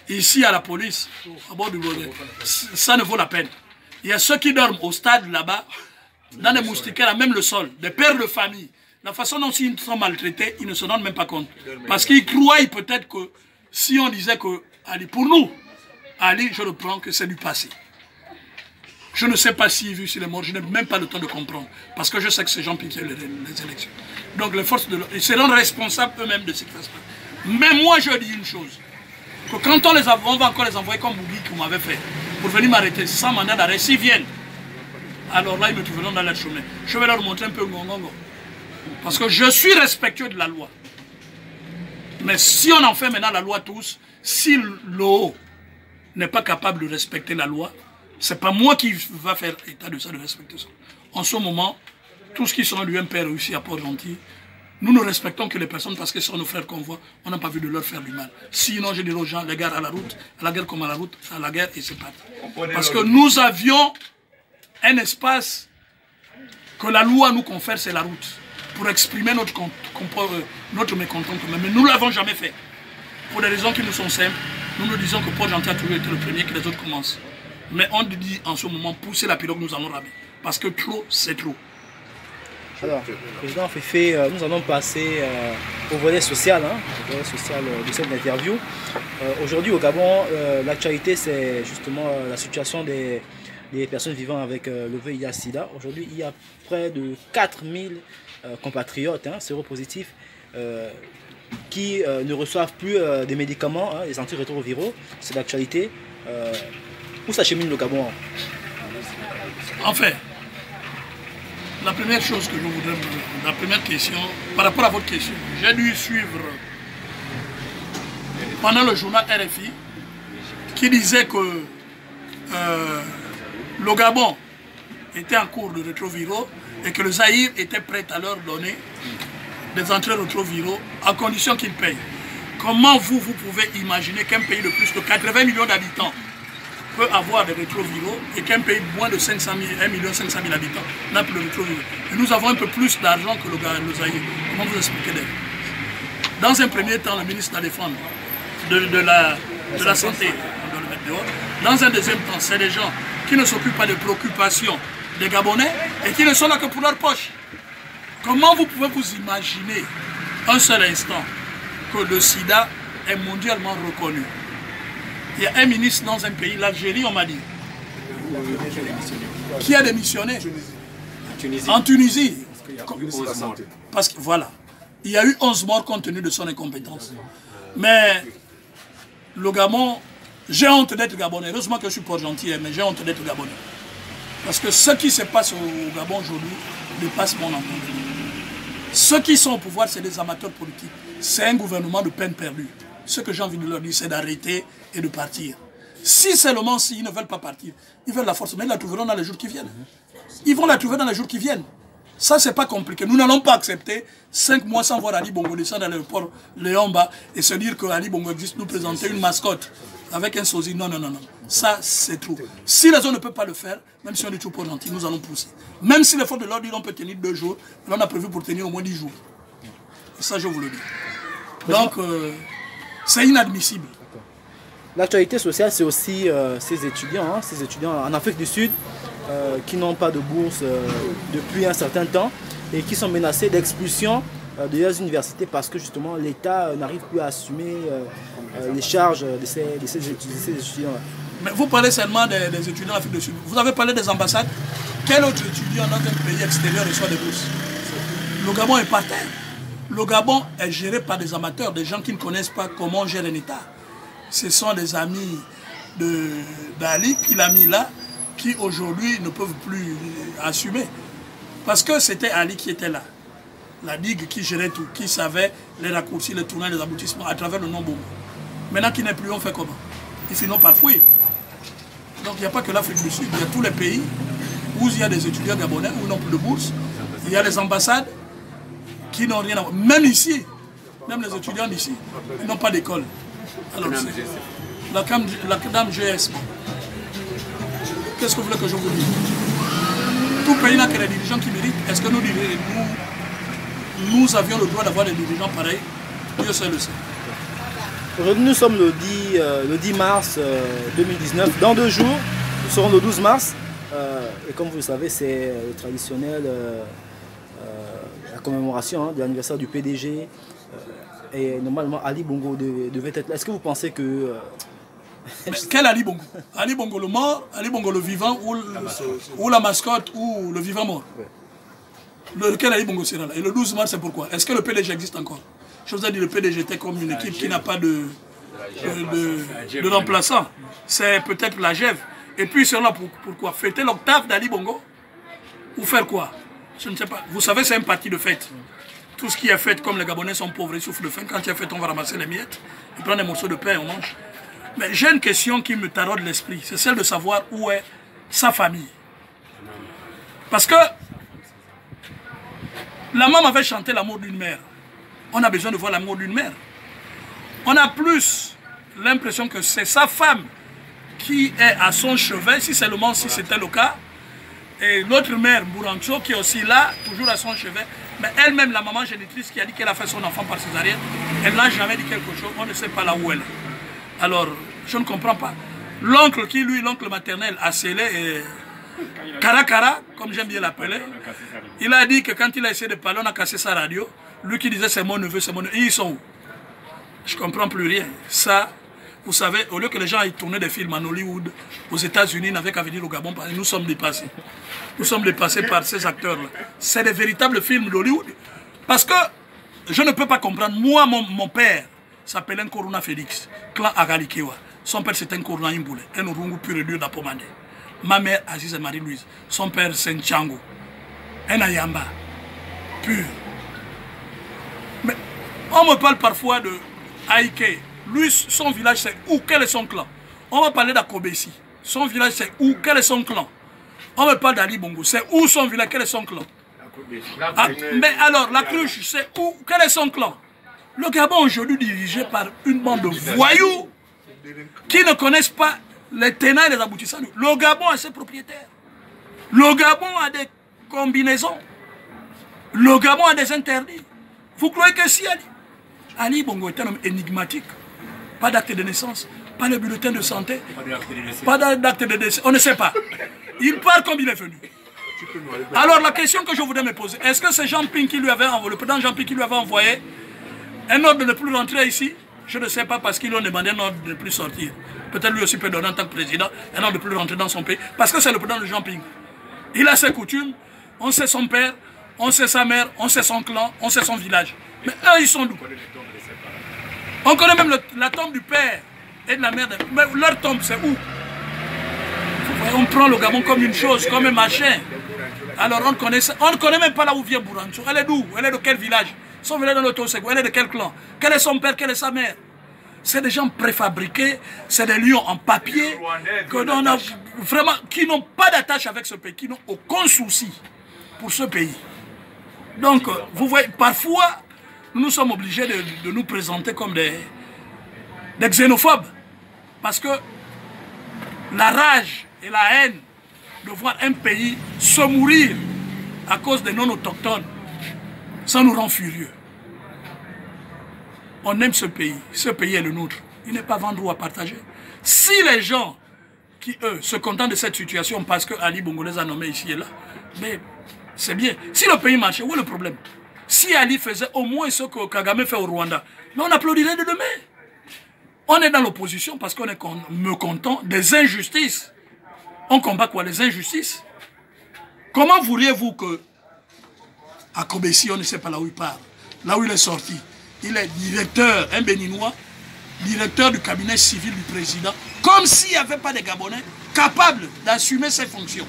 Ici, à la police, à bord du Bordeaux, ça ne vaut la peine. Il y a ceux qui dorment au stade là-bas, dans des moustiquaires, même le sol, des pères de famille. La façon dont ils sont maltraités, ils ne se rendent même pas compte. Parce qu'ils croient peut-être que si on disait que, Ali, pour nous, Ali, je reprends que c'est du passé. Je ne sais pas s'il vit s'il est mort, je n'ai même pas le temps de comprendre. Parce que je sais que ces gens piquaient les élections. Donc les forces de l'ordre, ils seront responsables eux-mêmes de ce qui se passe. Mais moi je dis une chose, que quand on va encore les envoyer comme Boubi qui m'avait fait, pour venir m'arrêter sans mandat d'arrêt, s'ils viennent, alors là ils me trouveront dans leur chemin. Je vais leur montrer un peu ngongongo. Parce que je suis respectueux de la loi. Mais si on en fait maintenant la loi tous, si le haut n'est pas capable de respecter la loi, c'est pas moi qui va faire état de ça, de respecter ça. En ce moment, tous qui sont à l'UMP réussi à Port-Gentil, nous ne respectons que les personnes parce que ce sont nos frères qu'on voit, on n'a pas vu de leur faire du mal. Sinon, je dis aux gens, les gars à la route, à la guerre comme à la route, à la guerre et c'est parti. Parce que nous avions un espace que la loi nous confère, c'est la route, pour exprimer notre mécontentement. Mais nous ne l'avons jamais fait. Pour des raisons qui nous sont simples, nous nous disons que Port-Gentil a toujours été le premier, que les autres commencent. Mais on dit en ce moment, pousser la pirogue, nous allons ramer. Parce que trop, c'est trop. Alors, Président Féfé, nous allons passer au volet social, au volet social de cette interview. Aujourd'hui au Gabon, l'actualité c'est justement la situation des personnes vivant avec le VIH-Sida. Aujourd'hui, il y a près de 4000 compatriotes séropositifs qui ne reçoivent plus des médicaments, des antirétroviraux. C'est l'actualité. Où s'achemine le Gabon? En fait, la première chose que je voudrais, la première question, par rapport à votre question, j'ai dû suivre pendant le journal RFI qui disait que le Gabon était en cours de rétroviraux et que le Zaïre était prêt à leur donner des antirétroviraux à condition qu'ils payent. Comment vous pouvez imaginer qu'un pays de plus de 80 millions d'habitants peut avoir des rétroviraux et qu'un pays de moins de 500 000, 1 500 000 habitants n'a plus de rétroviraux. Et nous avons un peu plus d'argent que le Zaïre. Comment vous expliquez d'ailleurs? Dans un premier temps, le ministre de la Défense, de la Santé, on doit le mettre dehors. Dans un deuxième temps, c'est des gens qui ne s'occupent pas des préoccupations des Gabonais et qui ne sont là que pour leur poche. Comment vous pouvez vous imaginer un seul instant que le sida est mondialement reconnu? Il y a un ministre dans un pays, l'Algérie, on m'a dit, qui a démissionné en Tunisie. Parce que voilà, il y a eu 11 morts compte tenu de son incompétence. Mais le Gabon, j'ai honte d'être Gabonais. Heureusement que je suis Port-Gentil, mais j'ai honte d'être Gabonais. Parce que ce qui se passe au Gabon aujourd'hui dépasse mon entendement. Ceux qui sont au pouvoir, c'est des amateurs politiques. C'est un gouvernement de peine perdue. ce que j'ai envie de leur dire, c'est d'arrêter et de partir. Si seulement s'ils ne veulent pas partir, ils veulent la force, mais ils la trouveront dans les jours qui viennent. Ils vont la trouver dans les jours qui viennent. Ça, c'est pas compliqué. Nous n'allons pas accepter 5 mois sans voir Ali Bongo descendre à l'aéroport Léomba et se dire que Ali Bongo existe, nous présenter une mascotte avec un sosie. Non, non, non, non. Ça, c'est trop. Si les autres ne peuvent pas le faire, même si on est toujours pas gentil, nous allons pousser. Même si les forces de l'ordre disent on peut tenir 2 jours, là, on a prévu pour tenir au moins 10 jours. Et ça, je vous le dis. Donc, c'est inadmissible. L'actualité sociale, c'est aussi ces étudiants en Afrique du Sud qui n'ont pas de bourse depuis un certain temps et qui sont menacés d'expulsion de leurs universités parce que justement l'État n'arrive plus à assumer les charges de ces étudiants. Mais vous parlez seulement des étudiants en Afrique du Sud. Vous avez parlé des ambassades. Quel autre étudiant dans un pays extérieur reçoit des bourses? Le Gabon est par terre. Le Gabon est géré par des amateurs, des gens qui ne connaissent pas comment gérer un État. Ce sont des amis d'Ali qu'il a mis là, qui aujourd'hui ne peuvent plus assumer. Parce que c'était Ali qui était là. La digue qui gérait tout, qui savait les raccourcis, les tournants, les aboutissements à travers le nom Bongo. Maintenant qu'il n'est plus, on fait comment? Ils finissent par fuir. Donc il n'y a pas que l'Afrique du Sud, il y a tous les pays où il y a des étudiants gabonais, où ils n'ont plus de bourse. Il y a les ambassades qui n'ont rien à voir. Même ici, même les étudiants d'ici, ils n'ont pas d'école. Alors, la CAM GS. Qu'est-ce que vous voulez que je vous dise? Tout pays n'a que des dirigeants qui méritent. Est-ce que nous avions le droit d'avoir des dirigeants pareils? Dieu seul le sait. Aujourd'hui, nous sommes le 10 mars 2019. Dans 2 jours, nous serons le 12 mars. Et comme vous le savez, c'est le traditionnel, la commémoration de l'anniversaire du PDG. Et normalement, Ali Bongo devait être là. Est-ce que vous pensez que... Mais quel Ali Bongo? Ali Bongo le mort, Ali Bongo le vivant, ou la mascotte, ou le vivant mort? Lequel Ali Bongo sera là? Et le 12 mars, c'est pourquoi? Est-ce que le PDG existe encore? Je vous ai dit, le PDG était comme une équipe qui n'a pas de remplaçant. C'est peut-être la GEV. Et puis, ils sont là pourquoi? Fêter l'octave d'Ali Bongo? Ou faire quoi? Je ne sais pas. Vous savez, c'est un parti de fête. Tout ce qui est fait, comme les Gabonais sont pauvres, ils souffrent de faim. Quand il y a fête, on va ramasser les miettes, on prend des morceaux de pain et on mange. Mais j'ai une question qui me taraude l'esprit. C'est celle de savoir où est sa famille. Parce que la maman avait chanté l'amour d'une mère. On a besoin de voir l'amour d'une mère. On a plus l'impression que c'est sa femme qui est à son chevet, si seulement si c'était le cas. Et l'autre mère, Bourancho, qui est aussi là, toujours à son chevet. Mais elle-même, la maman génitrice qui a dit qu'elle a fait son enfant par césarienne, elle n'a jamais dit quelque chose, on ne sait pas là où elle est. Alors, je ne comprends pas. L'oncle qui, lui, l'oncle maternel, a scellé et Karakara, comme j'aime bien l'appeler, il a dit que quand il a essayé de parler, on a cassé sa radio. Lui qui disait c'est mon neveu, c'est mon neveu. Et ils sont où? Je ne comprends plus rien. Ça, vous savez, au lieu que les gens aillent tourner des films en Hollywood, aux États-Unis, ils n'avaient qu'à venir au Gabon, nous sommes dépassés. Nous sommes dépassés par ces acteurs-là. C'est des véritables films d'Hollywood. Parce que je ne peux pas comprendre. Moi, mon père s'appelait Nkoruna Félix, clan Agalikewa. Son père, c'était Nkoruna Imboule, un Orungu pur et dur d'Apomane. Ma mère, Aziz Marie-Louise. Son père, c'est Nchango, un Ayamba, pur. Mais on me parle parfois de Aïké. Lui, son village, c'est où? Quel est son clan? On va parler d'Akobesi. Son village, c'est où? Quel est son clan? On me parle d'Ali Bongo. C'est où son village? Quel est son clan? Ah, mais alors, la cruche, c'est où? Quel est son clan? Le Gabon, aujourd'hui, dirigé par une bande de voyous qui ne connaissent pas les tenants et les aboutissants. Le Gabon a ses propriétaires. Le Gabon a des combinaisons. Le Gabon a des interdits. Vous croyez que si Ali Bongo est un homme énigmatique, pas d'acte de naissance, pas de bulletin de santé, pas d'acte de décès, on ne sait pas. Il part comme il est venu. Alors la question que je voudrais me poser, est-ce que c'est Jean Ping qui lui avait envoyé, le président Jean Ping qui lui avait envoyé un ordre de ne plus rentrer ici? Je ne sais pas, parce qu'ils lui ont demandé un ordre de ne plus sortir. Peut-être lui aussi peut donner en tant que président un ordre de ne plus rentrer dans son pays, parce que c'est le président de Jean Ping. Il a ses coutumes, on sait son père, on sait sa mère, on sait son clan, on sait son village. Mais eux, ils sont d'où? On connaît même la tombe du père et de la mère. Mais leur tombe, c'est où? On prend le Gabon comme une chose, comme un machin. Alors on ne connaît même pas là où vient Bourancho. Elle est d'où? Elle est de quel village? Son village dans le Tosego. Elle est de quel clan? Quel est son père? Quelle est sa mère? C'est des gens préfabriqués, c'est des lions en papier, vraiment, qui n'ont pas d'attache avec ce pays, qui n'ont aucun souci pour ce pays. Donc, vous voyez, parfois, nous sommes obligés de nous présenter comme des xénophobes. Parce que la rage et la haine de voir un pays se mourir à cause des non-autochtones, ça nous rend furieux. On aime ce pays est le nôtre. Il n'est pas vendu à partager. Si les gens qui, eux, se contentent de cette situation parce que Ali Bongo les a nommés ici et là, mais c'est bien. Si le pays marchait, où est le problème? Si Ali faisait au moins ce que Kagame fait au Rwanda, mais on applaudirait de demain. On est dans l'opposition parce qu'on est mécontent des injustices. On combat quoi? Les injustices. Comment voudriez-vous que à Kobesi, on ne sait pas là où il part, là où il est sorti, il est directeur, un Béninois, directeur du cabinet civil du président, comme s'il n'y avait pas de Gabonais capables d'assumer ses fonctions.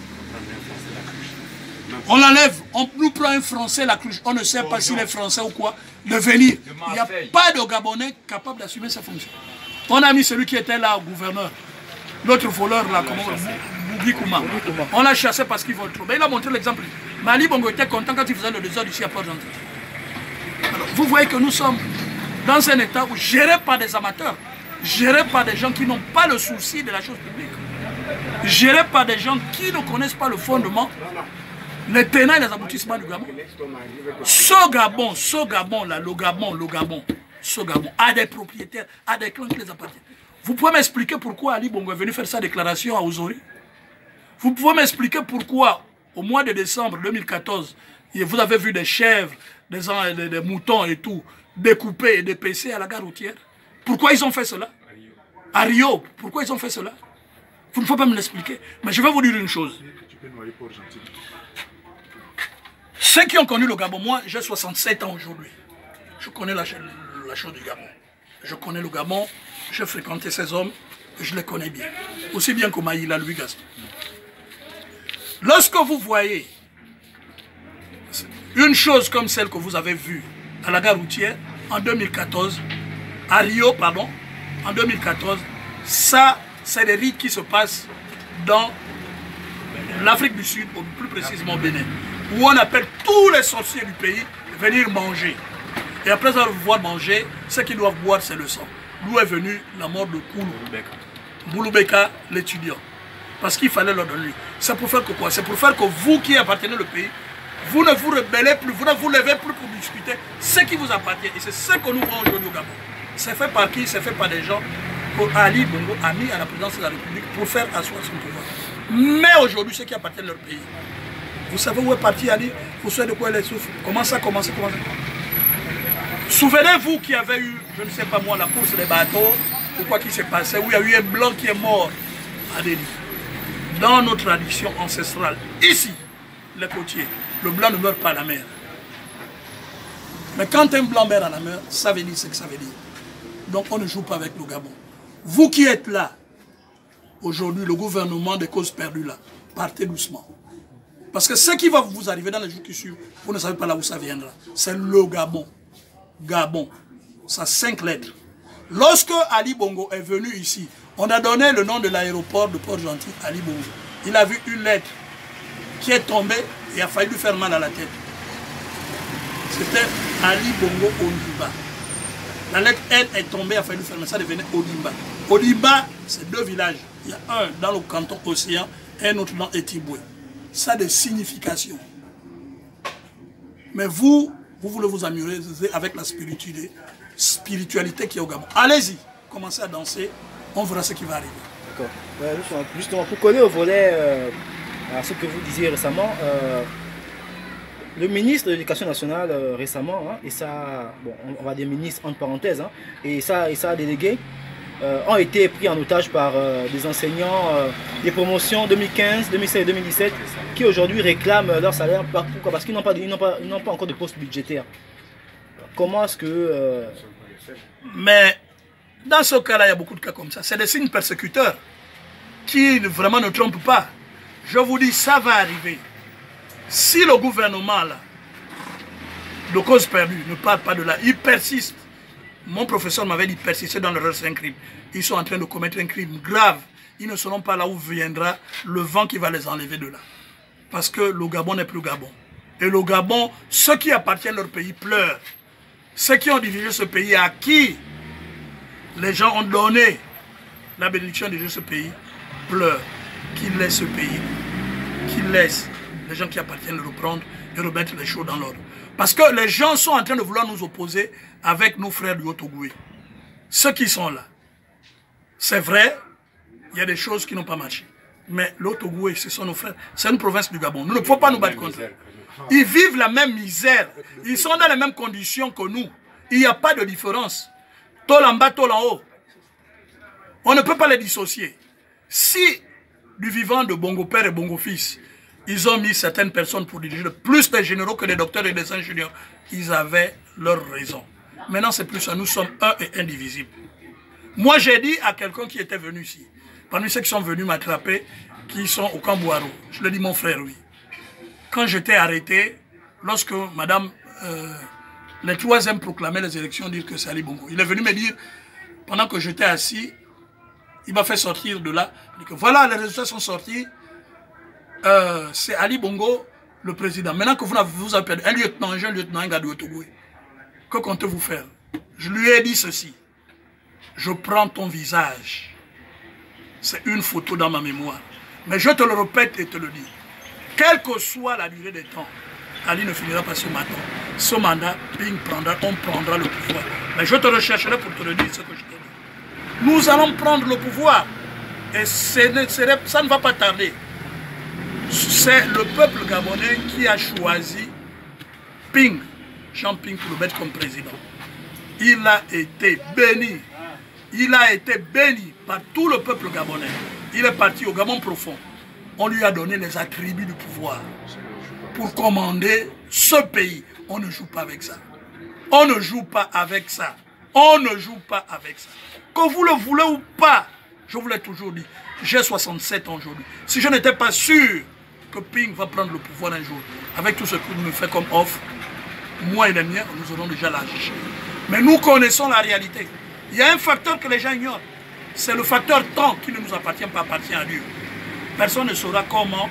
On l'enlève, on nous prend un Français la cloche, on ne sait pas s'il est Français ou quoi, de venir. Il n'y a pas de Gabonais capable d'assumer ses fonctions. On a mis celui qui était là au gouverneur, l'autre voleur là, comment Boubikouma. On l'a chassé parce qu'il vole trop. Mais il a montré l'exemple. Ali Bongo était content quand il faisait le désordre ici à Port-Gentil. Alors, vous voyez que nous sommes dans un état où, géré par des amateurs, géré par des gens qui n'ont pas le souci de la chose publique, géré par des gens qui ne connaissent pas le fondement, les tenants et les aboutissements du Gabon. Ce Gabon là, le Gabon, ce Gabon a des propriétaires, a des clans qui les appartiennent. Vous pouvez m'expliquer pourquoi Ali Bongo est venu faire sa déclaration à Ouzori? Vous pouvez m'expliquer pourquoi, au mois de décembre 2014, vous avez vu des chèvres, des moutons et tout, découpés et dépecés à la gare routière? Pourquoi ils ont fait cela? À Rio, pourquoi ils ont fait cela? Vous ne faut pas me l'expliquer. Mais je vais vous dire une chose. Ceux qui ont connu le Gabon, moi j'ai 67 ans aujourd'hui. Je connais la chose du Gabon. Je connais le Gabon, j'ai fréquenté ces hommes, je les connais bien. Aussi bien que Maïla Louis Gaston. Lorsque vous voyez une chose comme celle que vous avez vue à la gare routière en 2014, à Rio, pardon, en 2014, ça, c'est des rites qui se passent dans l'Afrique du Sud, plus précisément au Bénin, où on appelle tous les sorciers du pays venir manger. Et après avoir voir manger, ce qu'ils doivent boire, c'est le sang. D'où est venue la mort de Koulou Bouloubeka, l'étudiant. Parce qu'il fallait leur donner. C'est pour faire que quoi? C'est pour faire que vous qui appartenez au pays, vous ne vous rebellez plus, vous ne vous levez plus pour discuter ce qui vous appartient. Et c'est ce que nous voyons aujourd'hui au Gabon. C'est fait par qui? C'est fait par des gens que Ali Bongo a mis à la présidence de la République pour faire asseoir son pouvoir. Mais aujourd'hui, ceux qui appartiennent à leur pays, vous savez où est parti Ali? Vous savez de quoi il souffre? Comment ça? Souvenez-vous qu'il y avait eu, je ne sais pas moi, la course des bateaux, ou quoi qui s'est passé, où il y a eu un blanc qui est mort à Déni. Dans nos traditions ancestrales, ici, les côtiers, le blanc ne meurt pas à la mer. Mais quand un blanc meurt à la mer, ça veut dire ce que ça veut dire. Donc on ne joue pas avec le Gabon. Vous qui êtes là, aujourd'hui, le gouvernement des causes perdues là, partez doucement. Parce que ce qui va vous arriver dans les jours qui suivent, vous ne savez pas là où ça viendra. C'est le Gabon. Gabon, ça 5 lettres. Lorsque Ali Bongo est venu ici, on a donné le nom de l'aéroport de Port-Gentil, Ali Bongo. Il a vu une lettre qui est tombée et a failli lui faire mal à la tête. C'était Ali Bongo Ondimba. La lettre L est tombée, a failli lui faire mal, ça devenait Ondimba. Ondimba, c'est 2 villages. Il y a un dans le canton Océan et un autre dans Etiboué. Ça a des significations. Mais vous voulez vous amuser avec la spiritualité qui est au Gabon. Allez-y, commencez à danser, on verra ce qui va arriver. D'accord. Justement, pour coller au volet à ce que vous disiez récemment, le ministre de l'Éducation nationale récemment, et ça, bon, on va dire ministre entre parenthèses, et ça délégué, ont été pris en otage par des enseignants des promotions 2015, 2016 et 2017 qui aujourd'hui réclament leur salaire. Pourquoi? Parce qu'ils n'ont pas encore de poste budgétaire. Comment est-ce que... Mais dans ce cas-là, il y a beaucoup de cas comme ça. C'est des signes persécuteurs qui vraiment ne trompent pas. Je vous dis, ça va arriver. Si le gouvernement, là, de cause perdue, ne parle pas de là, il persiste Mon professeur m'avait dit persister dans l'erreur, c'est un crime. Ils sont en train de commettre un crime grave. Ils ne seront pas là où viendra le vent qui va les enlever de là. Parce que le Gabon n'est plus Gabon. Et le Gabon, ceux qui appartiennent à leur pays pleurent. Ceux qui ont dirigé ce pays, à qui les gens ont donné la bénédiction de ce pays, pleurent. Qu'ils laissent ce pays, qu'ils laissent les gens qui appartiennent le reprendre et remettre les choses dans l'ordre. Parce que les gens sont en train de vouloir nous opposer avec nos frères du Haut-Ogooué. Ceux qui sont là. C'est vrai, il y a des choses qui n'ont pas marché. Mais le Haut-Ogooué, ce sont nos frères. C'est une province du Gabon. Nous ne pouvons pas nous battre contre eux. Ils vivent la même misère. Ils sont dans les mêmes conditions que nous. Il n'y a pas de différence. Tol en bas, tol en haut. On ne peut pas les dissocier. Si du vivant de Bongo Père et Bongo Fils, ils ont mis certaines personnes pour diriger plus des généraux que des docteurs et des ingénieurs, ils avaient leur raison. Maintenant, c'est plus ça. Nous sommes un et indivisibles. Moi, j'ai dit à quelqu'un qui était venu ici, parmi ceux qui sont venus m'attraper, qui sont au Cambouaro, je lui ai dit, mon frère, oui. Quand j'étais arrêté, lorsque madame, les troisièmes proclamaient les élections, dire que c'est Ali Bongo, il est venu me dire, pendant que j'étais assis, il m'a fait sortir de là, il dit que voilà, les résultats sont sortis, c'est Ali Bongo, le président. Maintenant que vous avez perdu un lieutenant, un jeune lieutenant, un gars de Haut-Ogooué, que comptez-vous faire? Je lui ai dit ceci. Je prends ton visage. C'est une photo dans ma mémoire. Mais je te le répète et te le dis. Quelle que soit la durée des temps, Ali ne finira pas ce matin. Ce mandat, Ping prendra, on prendra le pouvoir. Mais je te rechercherai pour te le dire ce que je t'ai dit. Nous allons prendre le pouvoir. Et ça ne va pas tarder. C'est le peuple gabonais qui a choisi Ping, Jean Ping, pour le mettre comme président. Il a été béni. Il a été béni par tout le peuple gabonais. Il est parti au Gabon profond. On lui a donné les attributs du pouvoir pour commander ce pays. On ne joue pas avec ça. On ne joue pas avec ça. On ne joue pas avec ça. Que vous le voulez ou pas, je vous l'ai toujours dit, j'ai 67 ans aujourd'hui. Si je n'étais pas sûr que Ping va prendre le pouvoir un jour, avec tout ce qu'il nous fait comme offre, moi et les miens, nous aurons déjà lâché. Mais nous connaissons la réalité. Il y a un facteur que les gens ignorent. C'est le facteur temps qui ne nous appartient pas, appartient à Dieu. Personne ne saura comment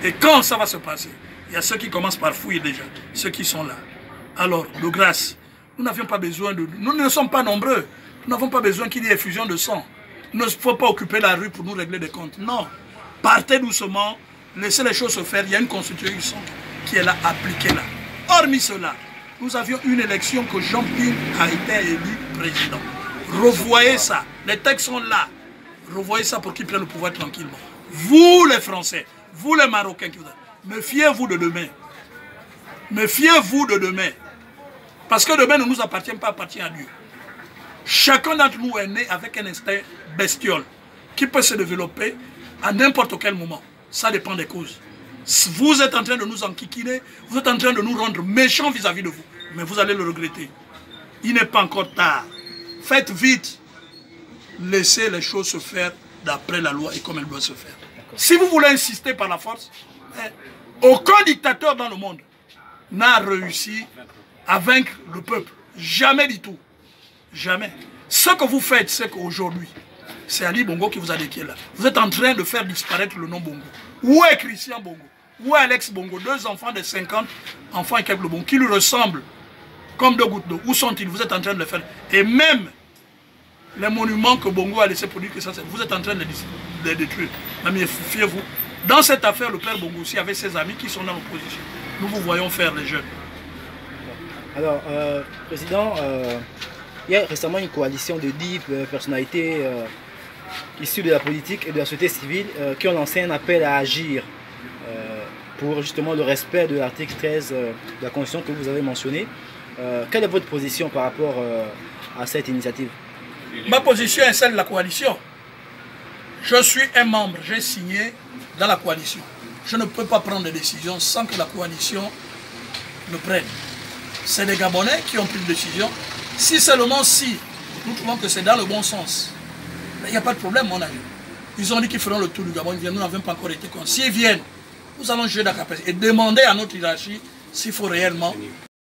et quand ça va se passer. Il y a ceux qui commencent par fouiller déjà, ceux qui sont là. Alors, de grâce, nous n'avions pas besoin de... Nous ne sommes pas nombreux. Nous n'avons pas besoin qu'il y ait effusion de sang. Il ne faut pas occuper la rue pour nous régler des comptes. Non. Partez doucement, laissez les choses se faire. Il y a une constitution qui est là, appliquée là. Hormis cela, nous avions une élection que Jean Ping a été élu président. Revoyez ça. Les textes sont là. Revoyez ça pour qu'il prenne le pouvoir tranquillement. Vous les Français, vous les Marocains, méfiez-vous de demain. Méfiez-vous de demain. Parce que demain ne nous appartient pas, appartient à Dieu. Chacun d'entre nous est né avec un instinct bestiole qui peut se développer à n'importe quel moment. Ça dépend des causes. Vous êtes en train de nous enquiquiner, vous êtes en train de nous rendre méchants vis-à-vis de vous. Mais vous allez le regretter. Il n'est pas encore tard. Faites vite. Laissez les choses se faire d'après la loi et comme elles doivent se faire. Si vous voulez insister par la force, aucun dictateur dans le monde n'a réussi à vaincre le peuple. Jamais du tout. Jamais. Ce que vous faites, c'est qu'aujourd'hui, c'est Ali Bongo qui vous a dédié là. Vous êtes en train de faire disparaître le nom Bongo. Où est Christian Bongo? Où est Alex Bongo? Deux enfants de 50 enfants et quelques Bongo qui lui ressemblent comme deux gouttes d'eau. Où sont-ils? Vous êtes en train de les faire. Et même les monuments que Bongo a laissés pour dire que ça, vous êtes en train de les détruire. Mais fiez-vous. Dans cette affaire, le père Bongo aussi avait ses amis qui sont dans l'opposition. Nous vous voyons faire les jeunes. Alors, Président, il y a récemment une coalition de 10 personnalités issues de la politique et de la société civile qui ont lancé un appel à agir pour justement le respect de l'article 13 de la Constitution que vous avez mentionné. Quelle est votre position par rapport à cette initiative? Ma position est celle de la coalition. Je suis un membre, j'ai signé dans la coalition. Je ne peux pas prendre des décisions sans que la coalition le prenne. C'est les Gabonais qui ont pris une décision. Si seulement si nous trouvons que c'est dans le bon sens, il n'y a pas de problème, mon ami. Ils ont dit qu'ils feront le tour du Gabon, ils viennent, nous n'avons pas encore été contre. S'ils viennent, nous allons jouer la capacité et demander à notre hiérarchie s'il faut réellement